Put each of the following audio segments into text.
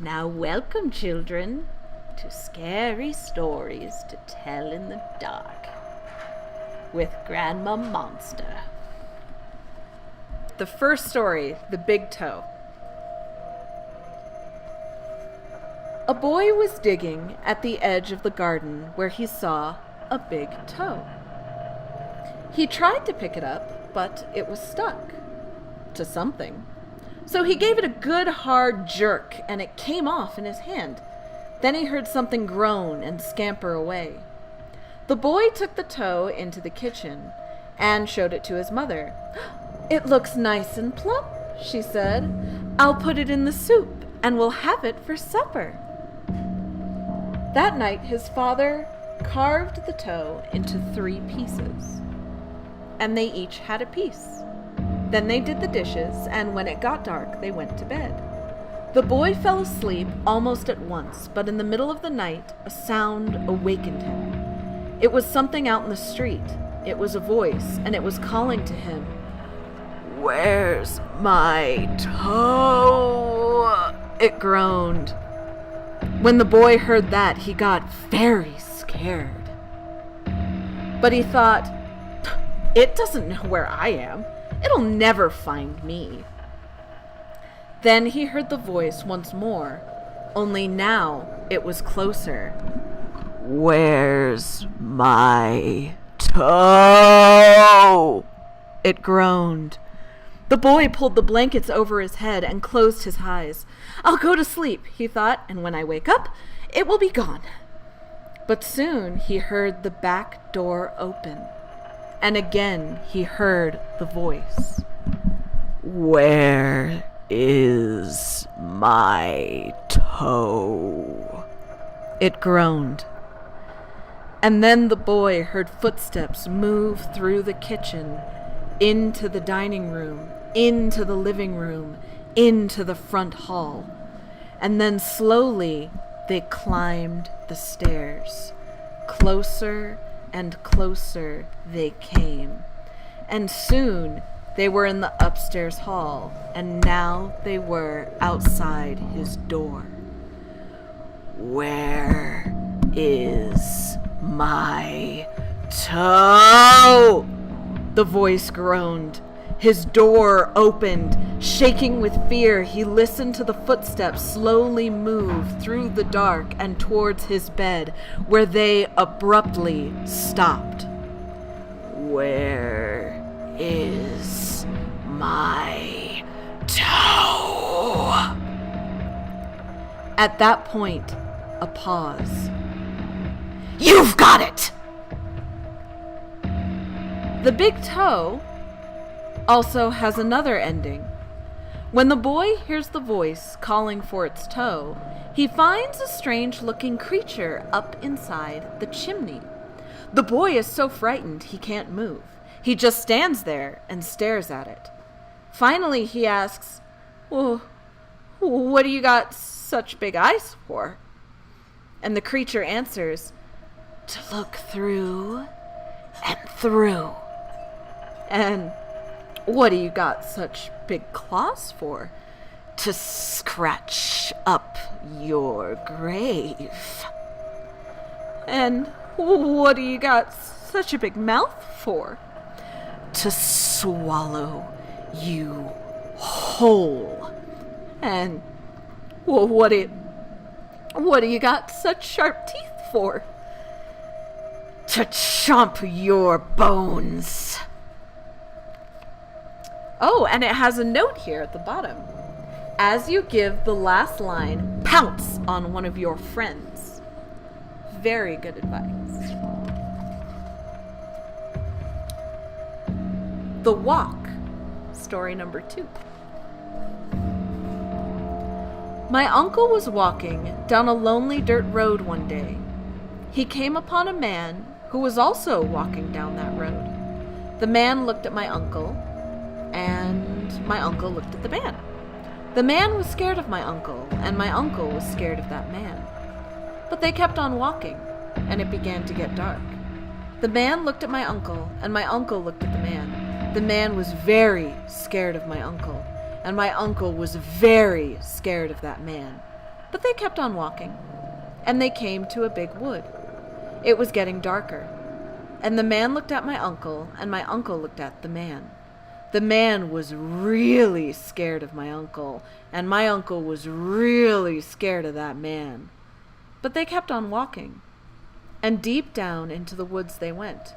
Now welcome, children, to Scary Stories to Tell in the Dark with Grandma Monster. The first story, The Big Toe. A boy was digging at the edge of the garden where he saw a big toe. He tried to pick it up, but it was stuck to something. So he gave it a good hard jerk, and it came off in his hand. Then he heard something groan and scamper away. The boy took the toe into the kitchen and showed it to his mother. "It looks nice and plump," she said. "I'll put it in the soup, and we'll have it for supper." That night his father carved the toe into 3 pieces, and they each had a piece. Then they did the dishes, and when it got dark, they went to bed. The boy fell asleep almost at once, but in the middle of the night, a sound awakened him. It was something out in the street. It was a voice, and it was calling to him. "Where's my toe?" It groaned. When the boy heard that, he got very scared. But he thought, "It doesn't know where I am. It'll never find me." Then he heard the voice once more, only now it was closer. "Where's my toe?" It groaned. The boy pulled the blankets over his head and closed his eyes. "I'll go to sleep," he thought, "and when I wake up, it will be gone." But soon he heard the back door open. And again he heard the voice. "Where is my toe?" It groaned. And then the boy heard footsteps move through the kitchen, into the dining room, into the living room, into the front hall. And then slowly they climbed the stairs. Closer and closer they came, and soon they were in the upstairs hall, and now they were outside his door. "Where is my toe?" The voice groaned. His door opened. Shaking with fear, he listened to the footsteps slowly move through the dark and towards his bed, where they abruptly stopped. "Where is my toe?" At that point, a pause. "You've got it!" The Big Toe also has another ending. When the boy hears the voice calling for its toe, he finds a strange-looking creature up inside the chimney. The boy is so frightened he can't move. He just stands there and stares at it. Finally, he asks, "Well, what do you got such big eyes for?" And the creature answers, "To look through and through." "And what do you got such big claws for?" "To scratch up your grave." "And what do you got such a big mouth for?" "To swallow you whole." "And what do you got such sharp teeth for?" "To chomp your bones." Oh, and it has a note here at the bottom. As you give the last line, pounce on one of your friends. Very good advice. The Walk, story number 2. My uncle was walking down a lonely dirt road one day. He came upon a man who was also walking down that road. The man looked at my uncle, and my uncle looked at the man. The man was scared of my uncle, and my uncle was scared of that man. But they kept on walking, and it began to get dark. The man looked at my uncle, and my uncle looked at the man. The man was very scared of my uncle, and my uncle was very scared of that man. But they kept on walking, and they came to a big wood. It was getting darker, and the man looked at my uncle, and my uncle looked at the man. The man was really scared of my uncle, and my uncle was really scared of that man. But they kept on walking, and deep down into the woods they went.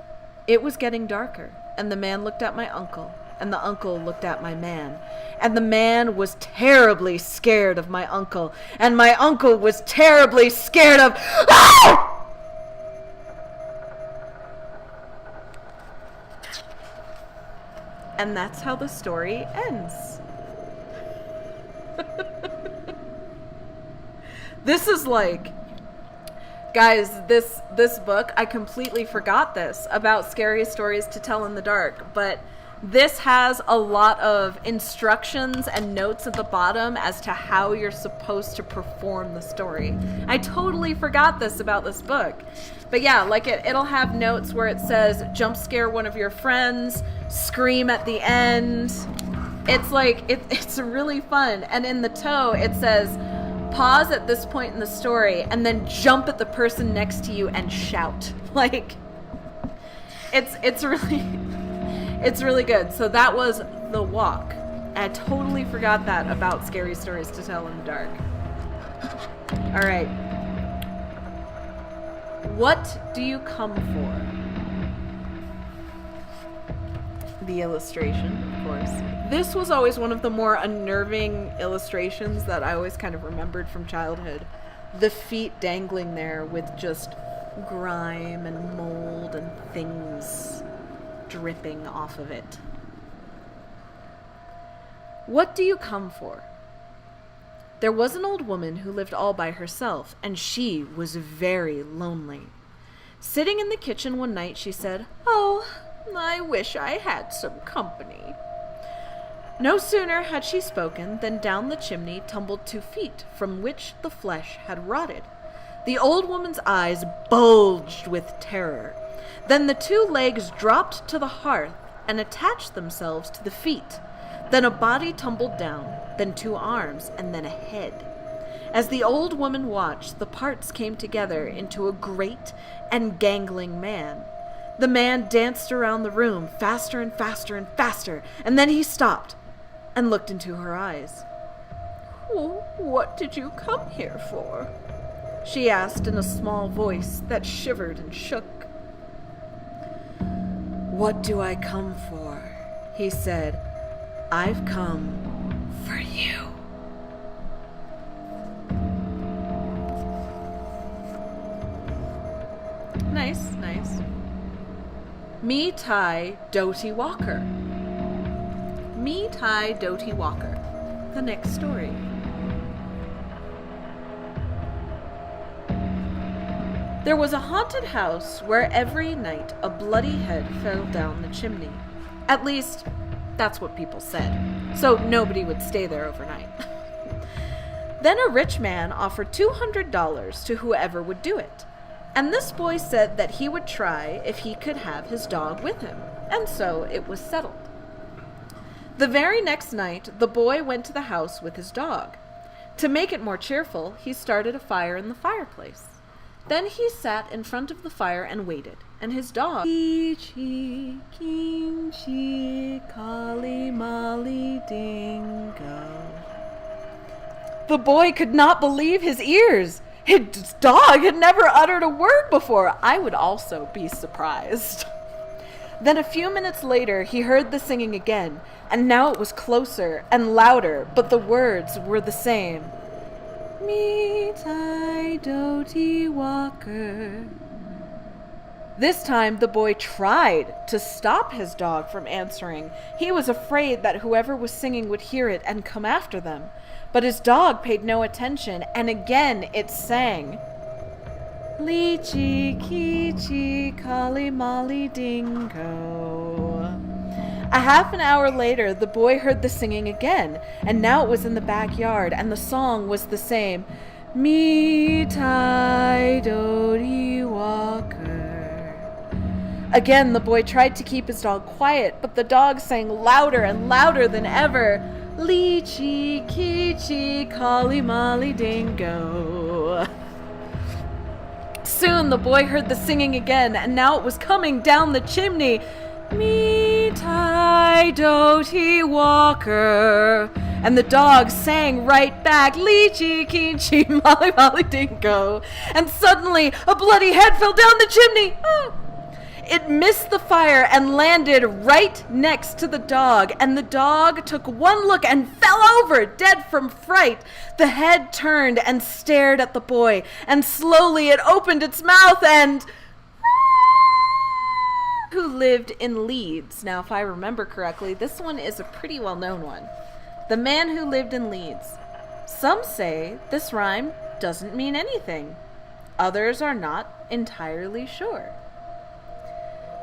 It was getting darker, and the man looked at my uncle, and the uncle looked at my man, and the man was terribly scared of my uncle, and my uncle was terribly scared of... Ah! And that's how the story ends. This is like... Guys, this book, I completely forgot this about scary stories to tell in the dark, but this has a lot of instructions and notes at the bottom as to how you're supposed to perform the story. I totally forgot this about this book. But yeah, like it'll have notes where it says, jump scare one of your friends, scream at the end. It's like, it's really fun. And in the toe, it says, pause at this point in the story and then jump at the person next to you and shout. Like, it's really good. So that was The Walk. I totally forgot that about scary stories to tell in the dark. All right. What do you come for? The illustration, of course. This was always one of the more unnerving illustrations that I always kind of remembered from childhood. The feet dangling there with just grime and mold and things dripping off of it. What do you come for? There was an old woman who lived all by herself, and she was very lonely. Sitting in the kitchen one night, she said, "Oh, I wish I had some company." No sooner had she spoken than down the chimney tumbled 2 feet, from which the flesh had rotted. The old woman's eyes bulged with terror. Then the 2 legs dropped to the hearth and attached themselves to the feet. Then a body tumbled down, then 2 arms, and then a head. As the old woman watched, the parts came together into a great and gangling man. The man danced around the room faster and faster and faster, and then he stopped and looked into her eyes. "What did you come here for?" she asked in a small voice that shivered and shook. "What do I come for?" he said. "I've come for you." Nice. Me Tai Doty Walker. Me Tai Doty Walker. The next story. There was a haunted house where every night a bloody head fell down the chimney. At least, that's what people said. So nobody would stay there overnight. Then a rich man offered $200 to whoever would do it. And this boy said that he would try if he could have his dog with him. And so it was settled. The very next night, the boy went to the house with his dog. To make it more cheerful, he started a fire in the fireplace. Then he sat in front of the fire and waited, and his dog... Ichi, Kimchi, Kali, Mali, Dingo. The boy could not believe his ears. His dog had never uttered a word before. I would also be surprised. Then a few minutes later, he heard the singing again, and now it was closer and louder, but the words were the same. Me Tai Doty Walker. This time the boy tried to stop his dog from answering. He was afraid that whoever was singing would hear it and come after them. But his dog paid no attention, and again it sang. Lychee, Kichi, Kali, Mali, Dingo. A half an hour later, the boy heard the singing again, and now it was in the backyard, and the song was the same. Me Tai Doty Walker. Again, the boy tried to keep his dog quiet, but the dog sang louder and louder than ever. Leechy, keechy, colly molly dingo. Soon the boy heard the singing again, and now it was coming down the chimney. Me tie doty walker. And the dog sang right back, Leechy, keechy, molly molly dingo. And suddenly a bloody head fell down the chimney. Ah! It missed the fire and landed right next to the dog, and the dog took one look and fell over, dead from fright. The head turned and stared at the boy, and slowly it opened its mouth and... Who lived in Leeds. Now, if I remember correctly, this one is a pretty well-known one. The Man Who Lived in Leeds. Some say this rhyme doesn't mean anything. Others are not entirely sure.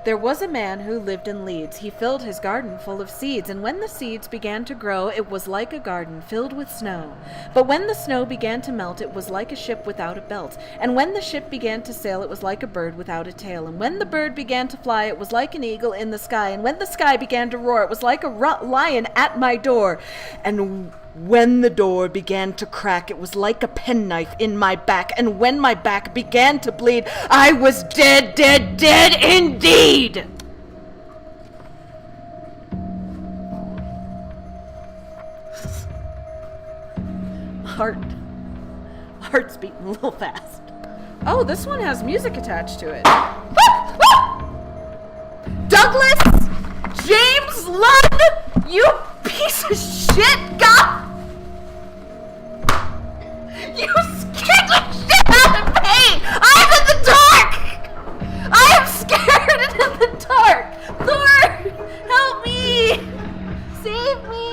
There was a man who lived in Leeds. He filled his garden full of seeds, and when the seeds began to grow, it was like a garden filled with snow. But when the snow began to melt, it was like a ship without a belt. And when the ship began to sail, it was like a bird without a tail. And when the bird began to fly, it was like an eagle in the sky. And when the sky began to roar, it was like a lion at my door. And when the door began to crack, it was like a penknife in my back. And when my back began to bleed, I was dead, dead, dead indeed. Heart's beating a little fast. Oh, this one has music attached to it. Douglas James Lund, you piece of shit, God! You scared the shit out of me! I'm in the dark! I am scared and in the dark! Thor, help me! Save me!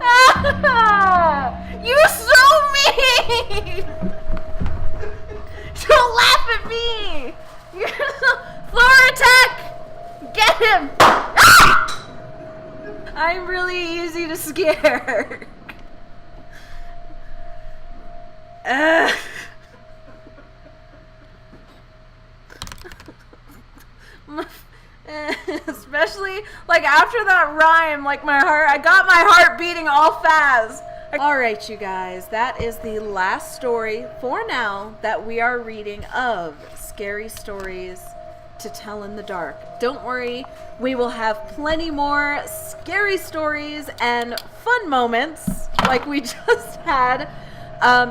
Ah, you're so mean! Don't laugh at me! You're so... Thor, attack! Get him! Ah! I'm really easy to scare. Especially like after that rhyme, like I got my heart beating all fast. Alright, you guys, that is the last story for now that we are reading of Scary Stories to Tell in the Dark. Don't worry, we will have plenty more scary stories and fun moments like we just had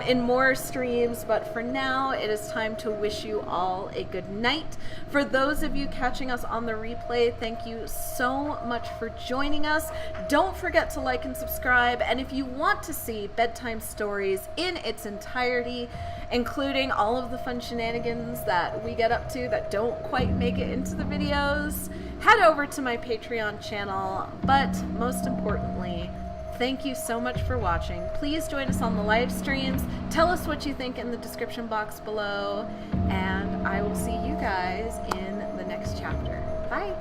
in more streams, but for now it is time to wish you all a good night. For those of you catching us on the replay, thank you so much for joining us. Don't forget to like and subscribe, and if you want to see bedtime stories in its entirety, including all of the fun shenanigans that we get up to that don't quite make it into the videos, head over to my Patreon channel. But most importantly, thank you so much for watching. Please join us on the live streams. Tell us what you think in the description box below, and I will see you guys in the next chapter. Bye!